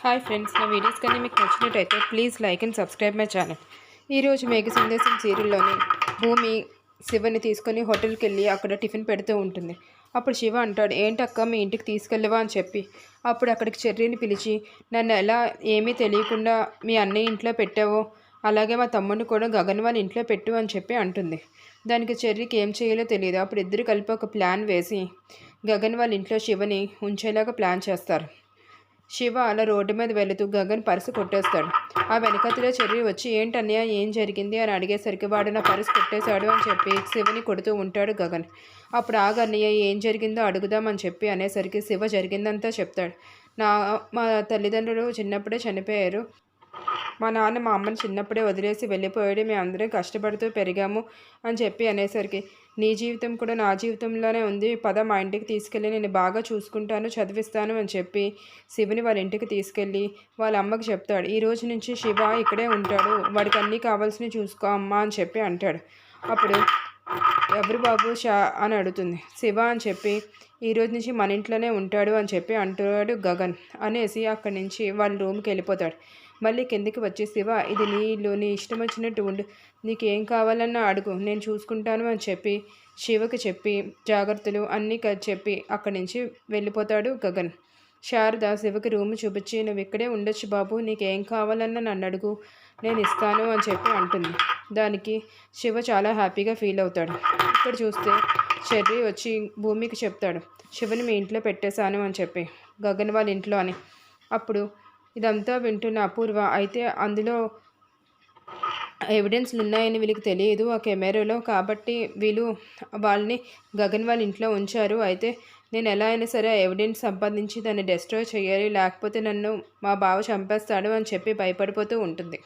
Hi friends, నా videos కానీ మీకు నచ్చినట్టయితే please like and subscribe my channel. ఈరోజు మేఘ సందేశం సీరియల్లోని భూమి శివని తీసుకొని హోటల్కి వెళ్ళి అక్కడ టిఫిన్ పెడుతూ ఉంటుంది. అప్పుడు శివ అంటాడు, ఏంటక్క మీ ఇంటికి తీసుకెళ్ళవా అని చెప్పి. అప్పుడు అక్కడికి చెర్రీని పిలిచి, నన్ను ఎలా ఏమీ తెలియకుండా మీ అన్నయ్య ఇంట్లో పెట్టావో అలాగే మా తమ్ముడిని కూడా గగన్ వాళ్ళ ఇంట్లో పెట్టు అని చెప్పి అంటుంది. దానికి చెర్రీకి ఏం చేయాలో తెలియదు. అప్పుడు ఇద్దరు కలిపి ఒక ప్లాన్ వేసి గగన్ వాళ్ళ ఇంట్లో శివని ఉంచేలాగా ప్లాన్ చేస్తారు. శివ అలా రోడ్డు మీద వెళుతూ గగన్ పర్సు కొట్టేస్తాడు. ఆ వెనకతిలో చెర్రీ వచ్చి ఏంటన్నయ్య ఏం జరిగింది అని అడిగేసరికి వాడు నా పర్సు కొట్టేశాడు అని చెప్పి శివని కొడుతూ ఉంటాడు గగన్. అప్పుడు ఆగన్నయ్య ఏం జరిగిందో అడుగుదామని చెప్పి అనేసరికి శివ జరిగిందంతా చెప్తాడు. మా తల్లిదండ్రులు చిన్నప్పుడే చనిపోయారు. మా నాన్న మా అమ్మని చిన్నప్పుడే వదిలేసి వెళ్ళిపోయాడు. మేము అందరం కష్టపడుతూ పెరిగాము అని చెప్పి అనేసరికి నీ జీవితం కూడా నా జీవితంలోనే ఉంది, పద మా ఇంటికి తీసుకెళ్ళి నేను బాగా చూసుకుంటాను, చదివిస్తాను అని చెప్పి శివుని వాళ్ళ ఇంటికి తీసుకెళ్ళి వాళ్ళ అమ్మకి చెప్తాడు. ఈ రోజు నుంచి శివ ఇక్కడే ఉంటాడు, వాడికి అన్నీ కావాల్సినవి చూసుకో అమ్మా అని చెప్పి అంటాడు. అప్పుడు ఎవరు బాబు అని అడుగుతుంది. శివ అని చెప్పి ఈరోజు నుంచి మన ఇంట్లోనే ఉంటాడు అని చెప్పి అంటాడు గగన్. అనేసి అక్కడి నుంచి వాళ్ళ రూమ్కి వెళ్ళిపోతాడు. మళ్ళీ కిందికి వచ్చి శివ ఇది నీ ఇష్టం వచ్చినట్టు ఉండు, నీకేం కావాలన్నా అడుగు, నేను చూసుకుంటాను అని చెప్పి శివకి చెప్పి జాగ్రత్తలు అన్నీ చెప్పి అక్కడి నుంచి వెళ్ళిపోతాడు గగన్. శారద శివకి రూమ్ చూపించి నువ్వు ఇక్కడే ఉండొచ్చు బాబు, నీకేం కావాలన్నా నన్ను అడుగు, నేను ఇస్తాను అని చెప్పి అంటుంది. దానికి శివ చాలా హ్యాపీగా ఫీల్ అవుతాడు. ఇక్కడ చూస్తే చెర్రీ వచ్చి భూమికి చెప్తాడు, శివని మీ ఇంట్లో పెట్టేశాను అని చెప్పి గగన్ వాళ్ళ ఇంట్లో అని. అప్పుడు ఇదంతా వింటున్న అపూర్వ అయితే అందులో ఎవిడెన్స్లు ఉన్నాయని వీళ్ళకి తెలియదు ఆ కెమెరాలో, కాబట్టి వీళ్ళు వాళ్ళని గగన్ వాళ్ళ ఇంట్లో ఉంచారు. అయితే నేను ఎలా అయినా సరే ఎవిడెన్స్ సంపాదించి దాన్ని డెస్ట్రాయ్ చేయాలి, లేకపోతే నన్ను మా బావ చంపేస్తాడు అని చెప్పి భయపడిపోతూ ఉంటుంది.